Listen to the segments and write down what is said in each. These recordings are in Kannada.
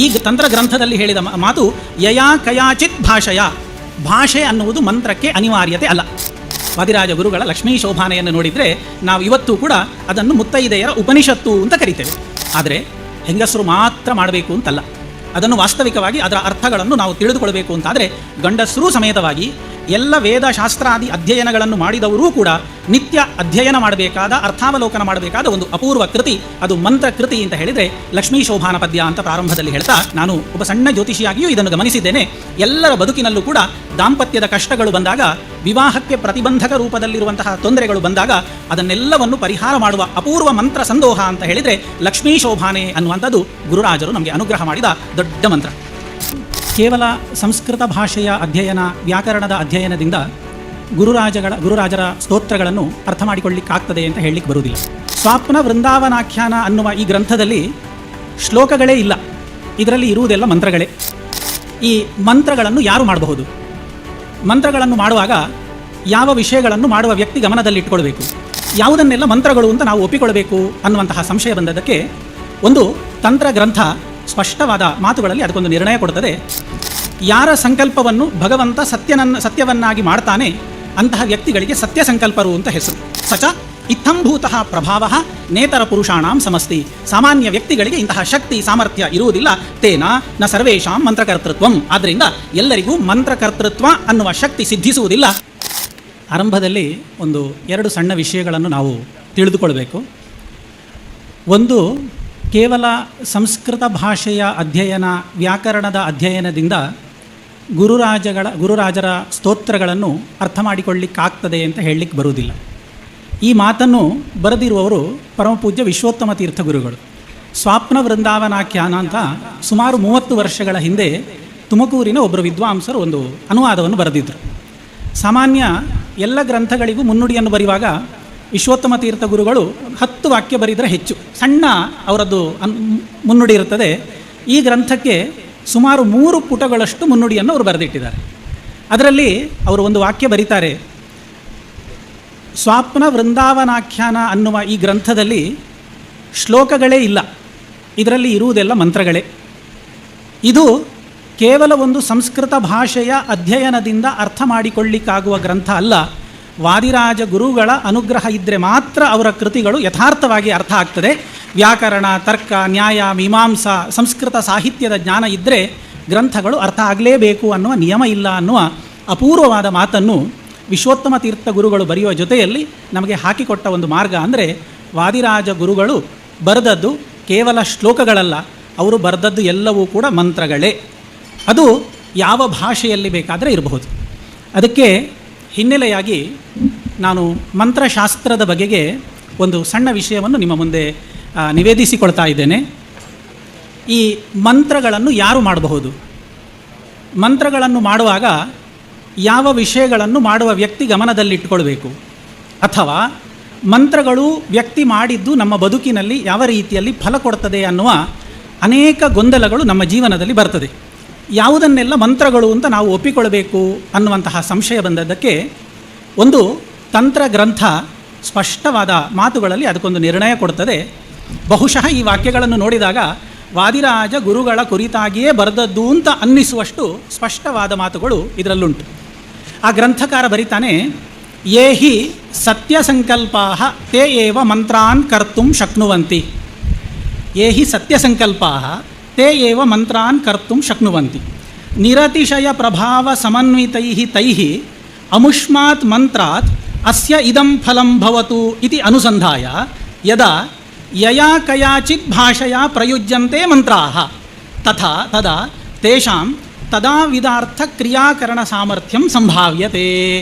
ಈ ತಂತ್ರ ಗ್ರಂಥದಲ್ಲಿ ಹೇಳಿದ ಮಾತು ಯಯಾ ಕಯಾಚಿತ್ ಭಾಷೆಯ. ಭಾಷೆ ಅನ್ನುವುದು ಮಂತ್ರಕ್ಕೆ ಅನಿವಾರ್ಯತೆ ಅಲ್ಲ. ವಾದಿರಾಜ ಗುರುಗಳ ಲಕ್ಷ್ಮೀ ಶೋಭಾನೆಯನ್ನು ನೋಡಿದರೆ ನಾವು ಇವತ್ತೂ ಕೂಡ ಅದನ್ನು ಮುತ್ತೈದೆಯರ ಉಪನಿಷತ್ತು ಅಂತ ಕರಿತೇವೆ. ಆದರೆ ಹೆಂಗಸರು ಮಾತ್ರ ಮಾಡಬೇಕು ಅಂತಲ್ಲ, ಅದನ್ನು ವಾಸ್ತವಿಕವಾಗಿ ಅದರ ಅರ್ಥಗಳನ್ನು ನಾವು ತಿಳಿದುಕೊಳ್ಬೇಕು ಅಂತಾದರೆ ಗಂಡಸರೂ ಸಮೇತವಾಗಿ ಎಲ್ಲ ವೇದ ಶಾಸ್ತ್ರಾದಿ ಅಧ್ಯಯನಗಳನ್ನು ಮಾಡಿದವರೂ ಕೂಡ ನಿತ್ಯ ಅಧ್ಯಯನ ಮಾಡಬೇಕಾದ, ಅರ್ಥಾವಲೋಕನ ಮಾಡಬೇಕಾದ ಒಂದು ಅಪೂರ್ವ ಕೃತಿ ಅದು ಮಂತ್ರ ಕೃತಿ ಅಂತ ಹೇಳಿದರೆ ಲಕ್ಷ್ಮೀ ಶೋಭಾನ ಪದ್ಯ ಅಂತ ಪ್ರಾರಂಭದಲ್ಲಿ ಹೇಳ್ತಾ, ನಾನು ಒಬ್ಬ ಸಣ್ಣ ಜ್ಯೋತಿಷಿಯಾಗಿಯೂ ಇದನ್ನು ಗಮನಿಸಿದ್ದೇನೆ. ಎಲ್ಲರ ಬದುಕಿನಲ್ಲೂ ಕೂಡ ದಾಂಪತ್ಯದ ಕಷ್ಟಗಳು ಬಂದಾಗ, ವಿವಾಹಕ್ಕೆ ಪ್ರತಿಬಂಧಕ ರೂಪದಲ್ಲಿರುವಂತಹ ತೊಂದರೆಗಳು ಬಂದಾಗ ಅದನ್ನೆಲ್ಲವನ್ನು ಪರಿಹಾರ ಮಾಡುವ ಅಪೂರ್ವ ಮಂತ್ರ ಸಂದೋಹ ಅಂತ ಹೇಳಿದರೆ ಲಕ್ಷ್ಮೀ ಶೋಭಾನೆ ಅನ್ನುವಂಥದ್ದು ಗುರುರಾಜರು ನಮಗೆ ಅನುಗ್ರಹ ಮಾಡಿದ ದೊಡ್ಡ ಮಂತ್ರ. ಕೇವಲ ಸಂಸ್ಕೃತ ಭಾಷೆಯ ಅಧ್ಯಯನ, ವ್ಯಾಕರಣದ ಅಧ್ಯಯನದಿಂದ ಗುರುರಾಜರ ಸ್ತೋತ್ರಗಳನ್ನು ಅರ್ಥ ಮಾಡಿಕೊಳ್ಳಿಕ್ಕಾಗ್ತದೆ ಅಂತ ಹೇಳಲಿಕ್ಕೆ ಬರುವುದಿಲ್ಲ. ಸ್ವಾಪ್ನ ವೃಂದಾವನಾಖ್ಯಾನ ಅನ್ನುವ ಈ ಗ್ರಂಥದಲ್ಲಿ ಶ್ಲೋಕಗಳೇ ಇಲ್ಲ, ಇದರಲ್ಲಿ ಇರುವುದೆಲ್ಲ ಮಂತ್ರಗಳೇ. ಈ ಮಂತ್ರಗಳನ್ನು ಯಾರು ಮಾಡಬಹುದು? ಮಂತ್ರಗಳನ್ನು ಮಾಡುವಾಗ ಯಾವ ವಿಷಯಗಳನ್ನು ಮಾಡುವ ವ್ಯಕ್ತಿ ಗಮನದಲ್ಲಿಟ್ಟುಕೊಳ್ಬೇಕು, ಯಾವುದನ್ನೆಲ್ಲ ಮಂತ್ರಗಳು ಅಂತ ನಾವು ಒಪ್ಪಿಕೊಳ್ಬೇಕು ಅನ್ನುವಂತಹ ಸಂಶಯ ಬಂದದ್ದಕ್ಕೆ ಒಂದು ತಂತ್ರ ಗ್ರಂಥ ಸ್ಪಷ್ಟವಾದ ಮಾತುಗಳಲ್ಲಿ ಅದಕ್ಕೊಂದು ನಿರ್ಣಯ ಕೊಡುತ್ತದೆ. ಯಾರ ಸಂಕಲ್ಪವನ್ನು ಭಗವಂತ ಸತ್ಯವನ್ನಾಗಿ ಮಾಡ್ತಾನೆ ಅಂತಹ ವ್ಯಕ್ತಿಗಳಿಗೆ ಸತ್ಯ ಸಂಕಲ್ಪರು ಅಂತ ಹೆಸರು. ಸಚ ಇತ್ತಂಭೂತಃ ಪ್ರಭಾವ ನೇತರ ಪುರುಷಾಣಾಂ ಸಮಸ್ತಿ. ಸಾಮಾನ್ಯ ವ್ಯಕ್ತಿಗಳಿಗೆ ಇಂತಹ ಶಕ್ತಿ ಸಾಮರ್ಥ್ಯ ಇರುವುದಿಲ್ಲ. ತೇನ ನ ಸರ್ವೇಷಾಂ ಮಂತ್ರಕರ್ತೃತ್ವಂ. ಆದ್ದರಿಂದ ಎಲ್ಲರಿಗೂ ಮಂತ್ರಕರ್ತೃತ್ವ ಅನ್ನುವ ಶಕ್ತಿ ಸಿದ್ಧಿಸುವುದಿಲ್ಲ. ಆರಂಭದಲ್ಲಿ ಒಂದು 2 ಸಣ್ಣ ವಿಷಯಗಳನ್ನು ನಾವು ತಿಳಿದುಕೊಳ್ಬೇಕು. ಒಂದು, ಕೇವಲ ಸಂಸ್ಕೃತ ಭಾಷೆಯ ಅಧ್ಯಯನ, ವ್ಯಾಕರಣದ ಅಧ್ಯಯನದಿಂದ ಗುರುರಾಜರ ಸ್ತೋತ್ರಗಳನ್ನು ಅರ್ಥ ಮಾಡಿಕೊಳ್ಳಿಕ್ಕಾಗ್ತದೆ ಅಂತ ಹೇಳಲಿಕ್ಕೆ ಬರುವುದಿಲ್ಲ. ಈ ಮಾತನ್ನು ಬರೆದಿರುವವರು ಪರಮಪೂಜ್ಯ ವಿಶ್ವೋತ್ತಮ ತೀರ್ಥ ಗುರುಗಳು. ಸ್ವಾಪ್ನ ವೃಂದಾವನಾಖ್ಯಾನ ಅಂತ ಸುಮಾರು 30 ವರ್ಷಗಳ ಹಿಂದೆ ತುಮಕೂರಿನ ಒಬ್ಬರು ವಿದ್ವಾಂಸರು ಒಂದು ಅನುವಾದವನ್ನು ಬರೆದಿದ್ದರು. ಸಾಮಾನ್ಯ ಎಲ್ಲ ಗ್ರಂಥಗಳಿಗೂ ಮುನ್ನುಡಿಯನ್ನು ಬರೆಯುವಾಗ ವಿಶ್ವೋತ್ತಮ ತೀರ್ಥ ಗುರುಗಳು 10 ವಾಕ್ಯ ಬರೆದರೆ ಹೆಚ್ಚು, ಸಣ್ಣ ಅವರದ್ದು ಮುನ್ನುಡಿ ಇರುತ್ತದೆ. ಈ ಗ್ರಂಥಕ್ಕೆ ಸುಮಾರು 3 ಪುಟಗಳಷ್ಟು ಮುನ್ನುಡಿಯನ್ನು ಅವರು ಬರೆದಿಟ್ಟಿದ್ದಾರೆ. ಅದರಲ್ಲಿ ಅವರು ಒಂದು ವಾಕ್ಯ ಬರೀತಾರೆ, ಸ್ವಾಪ್ನ ವೃಂದಾವನಾಖ್ಯಾನ ಅನ್ನುವ ಈ ಗ್ರಂಥದಲ್ಲಿ ಶ್ಲೋಕಗಳೇ ಇಲ್ಲ, ಇದರಲ್ಲಿ ಇರುವುದೆಲ್ಲ ಮಂತ್ರಗಳೇ. ಇದು ಕೇವಲ ಒಂದು ಸಂಸ್ಕೃತ ಭಾಷೆಯ ಅಧ್ಯಯನದಿಂದ ಅರ್ಥ ಮಾಡಿಕೊಳ್ಳಿಕ್ಕಾಗುವ ಗ್ರಂಥ ಅಲ್ಲ. ವಾದಿರಾಜ ಗುರುಗಳ ಅನುಗ್ರಹ ಇದ್ದರೆ ಮಾತ್ರ ಅವರ ಕೃತಿಗಳು ಯಥಾರ್ಥವಾಗಿ ಅರ್ಥ ಆಗ್ತದೆ. ವ್ಯಾಕರಣ, ತರ್ಕ, ನ್ಯಾಯ, ಮೀಮಾಂಸಾ, ಸಂಸ್ಕೃತ ಸಾಹಿತ್ಯದ ಜ್ಞಾನ ಇದ್ದರೆ ಗ್ರಂಥಗಳು ಅರ್ಥ ಆಗಲೇಬೇಕು ಅನ್ನುವ ನಿಯಮ ಇಲ್ಲ ಅನ್ನುವ ಅಪೂರ್ವವಾದ ಮಾತನ್ನು ವಿಶ್ವೋತ್ತಮ ತೀರ್ಥ ಗುರುಗಳು ಬರೆಯುವ ಜೊತೆಯಲ್ಲಿ ನಮಗೆ ಹಾಕಿಕೊಟ್ಟ ಒಂದು ಮಾರ್ಗ ಅಂದರೆ, ವಾದಿರಾಜ ಗುರುಗಳು ಬರೆದದ್ದು ಕೇವಲ ಶ್ಲೋಕಗಳಲ್ಲ, ಅವರು ಬರೆದದ್ದು ಎಲ್ಲವೂ ಕೂಡ ಮಂತ್ರಗಳೇ. ಅದು ಯಾವ ಭಾಷೆಯಲ್ಲಿ ಬೇಕಾದರೆ ಇರಬಹುದು. ಅದಕ್ಕೆ ಹಿನ್ನೆಲೆಯಾಗಿ ನಾನು ಮಂತ್ರಶಾಸ್ತ್ರದ ಬಗೆಗೆ ಒಂದು ಸಣ್ಣ ವಿಷಯವನ್ನು ನಿಮ್ಮ ಮುಂದೆ ನಿವೇದಿಸಿಕೊಳ್ತಾ ಇದ್ದೇನೆ. ಈ ಮಂತ್ರಗಳನ್ನು ಯಾರು ಮಾಡಬಹುದು? ಮಂತ್ರಗಳನ್ನು ಮಾಡುವಾಗ ಯಾವ ವಿಷಯಗಳನ್ನು ಮಾಡುವ ವ್ಯಕ್ತಿ ಗಮನದಲ್ಲಿಟ್ಟುಕೊಳ್ಬೇಕು? ಅಥವಾ ಮಂತ್ರಗಳು ವ್ಯಕ್ತಿ ಮಾಡಿದ್ದು ನಮ್ಮ ಬದುಕಿನಲ್ಲಿ ಯಾವ ರೀತಿಯಲ್ಲಿ ಫಲ ಕೊಡ್ತದೆ ಅನ್ನುವ ಅನೇಕ ಗೊಂದಲಗಳು ನಮ್ಮ ಜೀವನದಲ್ಲಿ ಬರ್ತದೆ. ಯಾವುದನ್ನೆಲ್ಲ ಮಂತ್ರಗಳು ಅಂತ ನಾವು ಒಪ್ಪಿಕೊಳ್ಬೇಕು ಅನ್ನುವಂತಹ ಸಂಶಯ ಬಂದದ್ದಕ್ಕೆ ಒಂದು ತಂತ್ರ ಗ್ರಂಥ ಸ್ಪಷ್ಟವಾದ ಮಾತುಗಳಲ್ಲಿ ಅದಕ್ಕೊಂದು ನಿರ್ಣಯ ಕೊಡ್ತದೆ. ಬಹುಶಃ ಈ ವಾಕ್ಯಗಳನ್ನು ನೋಡಿದಾಗ ವಾದಿರಾಜ ಗುರುಗಳ ಕುರಿತಾಗಿಯೇ ಬರೆದದ್ದು ಅಂತ ಅನ್ನಿಸುವಷ್ಟು ಸ್ಪಷ್ಟವಾದ ಮಾತುಗಳು ಇದರಲ್ಲುಂಟು. ಆ ಗ್ರಂಥಕಾರ ಬರೀತಾನೆ, ಯೇ ಹಿ ಸತ್ಯ ಸಂಕಲ್ಪಾಃ ತೇ ಏವ ಮಂತ್ರಾನ್ ಕರ್ತುಂ ಶಕ್ನುವಂತಿ. ಯೇ ಹಿ ಸತ್ಯ ಸಂಕಲ್ಪಾಃ ತೇ ಏವ ಮಂತ್ರಾನ್ ಕರ್ತುಂ ಶಕ್ನುವಂತಿ. ನಿರತಿಶಯ ಪ್ರಭಾವ ಸಮನ್ವಿತೈಃ ತೈಃ ಅಮುಷ್ಮಾತ್ ಮಂತ್ರಾತ್ ಅಸ್ಯ ಇದಂ ಫಲಂ ಭವತು ಇತಿ ಅನುಸಂಧಾಯ ಯದಾ ಯಯಾ ಕಯಾಚಿತ್ ಭಾಷೆಯ ಪ್ರಯುಜ್ಯಂತೆ ಮಂತ್ರಾಃ ತದಾ ತೇಷಾಂ ತದಾ ವಿಧಾರ್ಥ ಕ್ರಿಯಾಕರಣ ಸಾಮರ್ಥ್ಯಂ ಸಂಭಾವ್ಯತೆ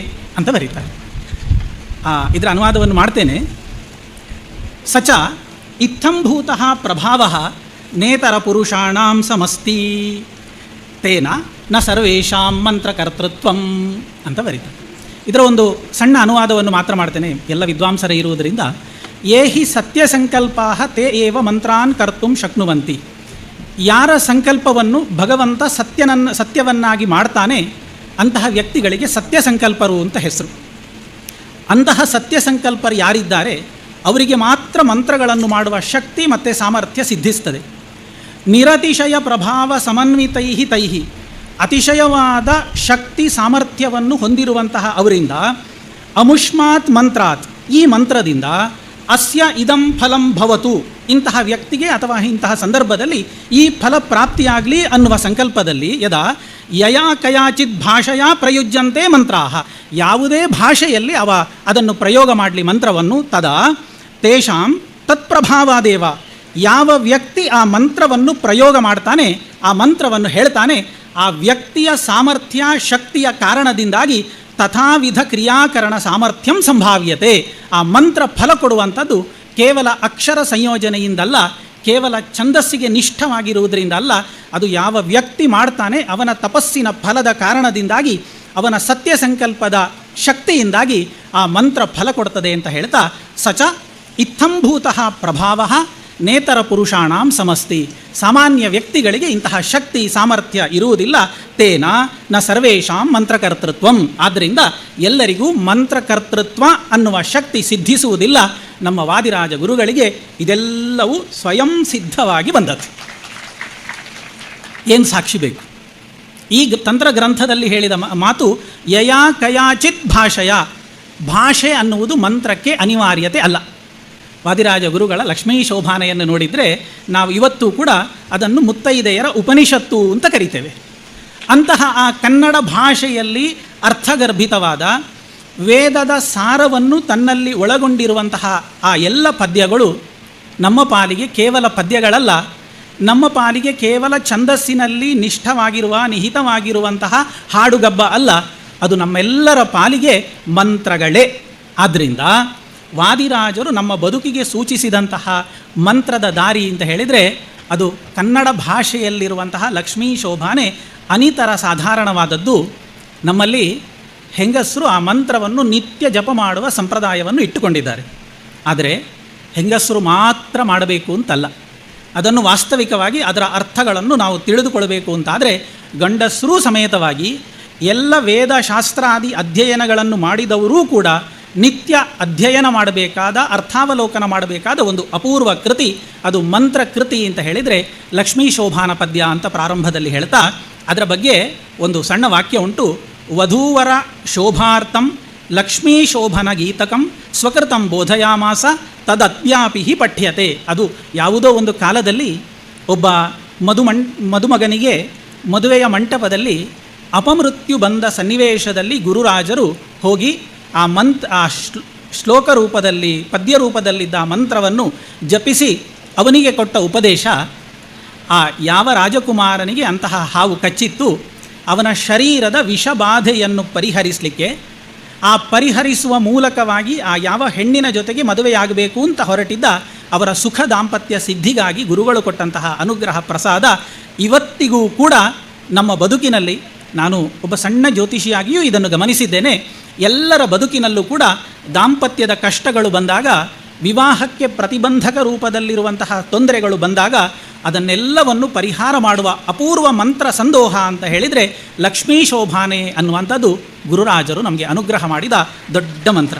ಅಂತ ಬರೀತಾರೆ. ಇದರ ಅನುವಾದವನ್ನು ಮಾಡ್ತೇನೆ. ಸಚ ಇತ್ತಂಭೂತಃ ಪ್ರಭಾವಃ ನೇತರ ಪುರುಷಾಣಾಂ ಸಮಸ್ತಿ ತೇನ ನ ಸರ್ವೇಷಾಂ ಮಂತ್ರಕರ್ತೃತ್ವಂ ಅಂತ ಬರೀತಾರೆ. ಇದರ ಒಂದು ಸಣ್ಣ ಅನುವಾದವನ್ನು ಮಾತ್ರ ಮಾಡ್ತೇನೆ, ಎಲ್ಲ ವಿದ್ವಾಂಸರೇ ಇರುವುದರಿಂದ. ಯೇ ಹಿ ಸತ್ಯ ಸಂಕಲ್ಪಾಃ ತೇ ಏವ ಮಂತ್ರಾನ್ ಕರ್ತುಂ ಶಕ್ನುವಂತಿ. ಯಾರ ಸಂಕಲ್ಪವನ್ನು ಭಗವಂತ ಸತ್ಯವನ್ನಾಗಿ ಮಾಡ್ತಾನೆ ಅಂತಹ ವ್ಯಕ್ತಿಗಳಿಗೆ ಸತ್ಯ ಸಂಕಲ್ಪರು ಅಂತ ಹೆಸರು. ಅಂತಹ ಸತ್ಯ ಸಂಕಲ್ಪರು ಯಾರಿದ್ದಾರೆ ಅವರಿಗೆ ಮಾತ್ರ ಮಂತ್ರಗಳನ್ನು ಮಾಡುವ ಶಕ್ತಿ ಮತ್ತು ಸಾಮರ್ಥ್ಯ ಸಿದ್ಧಿಸ್ತದೆ. ನಿರತಿಶಯ ಪ್ರಭಾವ ಸಮನ್ವಿತೈ ತೈ, ಅತಿಶಯವಾದ ಶಕ್ತಿ ಸಾಮರ್ಥ್ಯವನ್ನು ಹೊಂದಿರುವಂತಹ ಅವರಿಂದ ಅಮುಷ್ಮಾತ್ ಮಂತ್ರಾತ್, ಈ ಮಂತ್ರದಿಂದ ಅಸ್ಯ ಇದಂ ಫಲಂ ಭವತು, ಇಂತಹ ವ್ಯಕ್ತಿಗೆ ಅಥವಾ ಇಂತಹ ಸಂದರ್ಭದಲ್ಲಿ ಈ ಫಲ ಪ್ರಾಪ್ತಿಯಾಗಲಿ ಅನ್ನುವ ಸಂಕಲ್ಪದಲ್ಲಿ ಯದಾ ಯಯಾ ಕಯಾಚಿತ್ ಭಾಷೆಯ ಪ್ರಯುಜ್ಯಂತೆ ಮಂತ್ರಾಹ, ಯಾವುದೇ ಭಾಷೆಯಲ್ಲಿ ಅದನ್ನು ಪ್ರಯೋಗ ಮಾಡಲಿ ಮಂತ್ರವನ್ನು, ತದಾ ತೇಷಾಂ ತತ್ಪ್ರಭಾವಾದೇವ, ಯಾವ ವ್ಯಕ್ತಿ ಆ ಮಂತ್ರವನ್ನು ಪ್ರಯೋಗ ಮಾಡ್ತಾನೆ, ಆ ಮಂತ್ರವನ್ನು ಹೇಳ್ತಾನೆ, ಆ ವ್ಯಕ್ತಿಯ ಸಾಮರ್ಥ್ಯ ಶಕ್ತಿಯ ಕಾರಣದಿಂದಾಗಿ ತಥಾವಿಧ ಕ್ರಿಯಾಕರಣ ಸಾಮರ್ಥ್ಯಂ ಸಂಭಾವ್ಯತೆ, ಆ ಮಂತ್ರ ಫಲ ಕೊಡುವಂಥದ್ದು ಕೇವಲ ಅಕ್ಷರ ಸಂಯೋಜನೆಯಿಂದಲ್ಲ, ಕೇವಲ ಛಂದಸ್ಸಿಗೆ ನಿಷ್ಠವಾಗಿರುವುದರಿಂದ ಅಲ್ಲ, ಅದು ಯಾವ ವ್ಯಕ್ತಿ ಮಾಡ್ತಾನೆ ಅವನ ತಪಸ್ಸಿನ ಫಲದ ಕಾರಣದಿಂದಾಗಿ, ಅವನ ಸತ್ಯ ಸಂಕಲ್ಪದ ಶಕ್ತಿಯಿಂದಾಗಿ ಆ ಮಂತ್ರ ಫಲ ಕೊಡ್ತದೆ ಅಂತ ಹೇಳ್ತಾ, ಸಚ ಇತ್ತಂಭೂತಃ ಪ್ರಭಾವ ನೇತರ ಪುರುಷಾಣಾಂ ಸಮಸ್ತಿ, ಸಾಮಾನ್ಯ ವ್ಯಕ್ತಿಗಳಿಗೆ ಇಂತಹ ಶಕ್ತಿ ಸಾಮರ್ಥ್ಯ ಇರುವುದಿಲ್ಲ, ತೇನ ನ ಸರ್ವೇಷಾಂ ಮಂತ್ರಕರ್ತೃತ್ವಂ, ಆದ್ದರಿಂದ ಎಲ್ಲರಿಗೂ ಮಂತ್ರಕರ್ತೃತ್ವ ಅನ್ನುವ ಶಕ್ತಿ ಸಿದ್ಧಿಸುವುದಿಲ್ಲ. ನಮ್ಮ ವಾದಿರಾಜ ಗುರುಗಳಿಗೆ ಇದೆಲ್ಲವೂ ಸ್ವಯಂ ಸಿದ್ಧವಾಗಿ ಬಂದದ್ದು. ಏನು ಸಾಕ್ಷಿ ಬೇಕು? ಈ ತಂತ್ರಗ್ರಂಥದಲ್ಲಿ ಹೇಳಿದ ಮಾತು ಯಯಾ ಕಯಾಚಿತ್ ಭಾಷೆಯ, ಭಾಷೆ ಅನ್ನುವುದು ಮಂತ್ರಕ್ಕೆ ಅನಿವಾರ್ಯತೆ ಅಲ್ಲ. ವಾದಿರಾಜ ಗುರುಗಳ ಲಕ್ಷ್ಮೀ ಶೋಭಾನೆಯನ್ನು ನೋಡಿದರೆ ನಾವು ಇವತ್ತು ಕೂಡ ಅದನ್ನು ಮುತ್ತೈದೆಯರ ಉಪನಿಷತ್ತು ಅಂತ ಕರಿತೇವೆ. ಅಂತಹ ಆ ಕನ್ನಡ ಭಾಷೆಯಲ್ಲಿ ಅರ್ಥಗರ್ಭಿತವಾದ ವೇದದ ಸಾರವನ್ನು ತನ್ನಲ್ಲಿ ಒಳಗೊಂಡಿರುವಂತಹ ಆ ಎಲ್ಲ ಪದ್ಯಗಳು ನಮ್ಮ ಪಾಲಿಗೆ ಕೇವಲ ಪದ್ಯಗಳಲ್ಲ, ನಮ್ಮ ಪಾಲಿಗೆ ಕೇವಲ ಛಂದಸ್ಸಿನಲ್ಲಿ ನಿಷ್ಠವಾಗಿರುವ ನಿಹಿತವಾಗಿರುವಂತಹ ಹಾಡುಗಬ್ಬ ಅಲ್ಲ, ಅದು ನಮ್ಮೆಲ್ಲರ ಪಾಲಿಗೆ ಮಂತ್ರಗಳೇ. ಆದ್ದರಿಂದ ವಾದಿರಾಜರು ನಮ್ಮ ಬದುಕಿಗೆ ಸೂಚಿಸಿದಂತಹ ಮಂತ್ರದ ದಾರಿ ಅಂತ ಹೇಳಿದರೆ ಅದು ಕನ್ನಡ ಭಾಷೆಯಲ್ಲಿರುವಂತಹ ಲಕ್ಷ್ಮೀ ಶೋಭಾನೆ ಅನಿತರ ಸಾಧಾರಣವಾದದ್ದು. ನಮ್ಮಲ್ಲಿ ಹೆಂಗಸರು ಆ ಮಂತ್ರವನ್ನು ನಿತ್ಯ ಜಪ ಮಾಡುವ ಸಂಪ್ರದಾಯವನ್ನು ಇಟ್ಟುಕೊಂಡಿದ್ದಾರೆ. ಆದರೆ ಹೆಂಗಸರು ಮಾತ್ರ ಮಾಡಬೇಕು ಅಂತಲ್ಲ, ಅದನ್ನು ವಾಸ್ತವಿಕವಾಗಿ ಅದರ ಅರ್ಥಗಳನ್ನು ನಾವು ತಿಳಿದುಕೊಳ್ಳಬೇಕು ಅಂತಾದರೆ ಗಂಡಸರೂ ಸಮೇತವಾಗಿ ಎಲ್ಲ ವೇದಶಾಸ್ತ್ರಾದಿ ಅಧ್ಯಯನಗಳನ್ನು ಮಾಡಿದವರೂ ಕೂಡ ನಿತ್ಯ ಅಧ್ಯಯನ ಮಾಡಬೇಕಾದ, ಅರ್ಥಾವಲೋಕನ ಮಾಡಬೇಕಾದ ಒಂದು ಅಪೂರ್ವ ಕೃತಿ ಅದು ಮಂತ್ರ ಕೃತಿ ಅಂತ ಹೇಳಿದರೆ ಲಕ್ಷ್ಮೀ ಶೋಭಾನ ಪದ್ಯ ಅಂತ ಪ್ರಾರಂಭದಲ್ಲಿ ಹೇಳ್ತಾ ಅದರ ಬಗ್ಗೆ ಒಂದು ಸಣ್ಣ ವಾಕ್ಯ ಉಂಟು. ವಧೂವರ ಶೋಭಾರ್ಥಂ ಲಕ್ಷ್ಮೀ ಶೋಭನ ಗೀತಕಂ ಸ್ವಕೃತಂ ಬೋಧಯಾಮಾಸ ತದತ್ಯಾಪಿ ಪಠ್ಯತೆ. ಅದು ಯಾವುದೋ ಒಂದು ಕಾಲದಲ್ಲಿ ಒಬ್ಬ ಮದುಮಗನಿಗೆ ಮದುವೆಯ ಮಂಟಪದಲ್ಲಿ ಅಪಮೃತ್ಯು ಬಂದ ಸನ್ನಿವೇಶದಲ್ಲಿ ಗುರುರಾಜರು ಹೋಗಿ ಆ ಶ್ಲೋಕ ರೂಪದಲ್ಲಿ ಪದ್ಯ ರೂಪದಲ್ಲಿದ್ದ ಮಂತ್ರವನ್ನು ಜಪಿಸಿ ಅವನಿಗೆ ಕೊಟ್ಟ ಉಪದೇಶ, ಆ ಯಾವ ರಾಜಕುಮಾರನಿಗೆ ಅಂತಹ ಹಾವು ಕಚ್ಚಿತ್ತು ಅವನ ಶರೀರದ ವಿಷಬಾಧೆಯನ್ನು ಪರಿಹರಿಸಲಿಕ್ಕೆ, ಆ ಪರಿಹರಿಸುವ ಮೂಲಕವಾಗಿ ಆ ಯಾವ ಹೆಣ್ಣಿನ ಜೊತೆಗೆ ಮದುವೆಯಾಗಬೇಕು ಅಂತ ಹೊರಟಿದ್ದ ಅವರ ಸುಖ ದಾಂಪತ್ಯ ಸಿದ್ಧಿಗಾಗಿ ಗುರುಗಳು ಕೊಟ್ಟಂತಹ ಅನುಗ್ರಹ ಪ್ರಸಾದ ಇವತ್ತಿಗೂ ಕೂಡ ನಮ್ಮ ಬದುಕಿನಲ್ಲಿ, ನಾನು ಒಬ್ಬ ಸಣ್ಣ ಜ್ಯೋತಿಷಿಯಾಗಿಯೂ ಇದನ್ನು ಗಮನಿಸಿದ್ದೇನೆ, ಎಲ್ಲರ ಬದುಕಿನಲ್ಲೂ ಕೂಡ ದಾಂಪತ್ಯದ ಕಷ್ಟಗಳು ಬಂದಾಗ, ವಿವಾಹಕ್ಕೆ ಪ್ರತಿಬಂಧಕ ರೂಪದಲ್ಲಿರುವಂತಹ ತೊಂದರೆಗಳು ಬಂದಾಗ ಅದನ್ನೆಲ್ಲವನ್ನು ಪರಿಹಾರ ಮಾಡುವ ಅಪೂರ್ವ ಮಂತ್ರ ಸಂದೋಹ ಅಂತ ಹೇಳಿದರೆ ಲಕ್ಷ್ಮೀ ಶೋಭಾನೆ ಅನ್ನುವಂಥದ್ದು ಗುರುರಾಜರು ನಮಗೆ ಅನುಗ್ರಹ ಮಾಡಿದ ದೊಡ್ಡ ಮಂತ್ರ.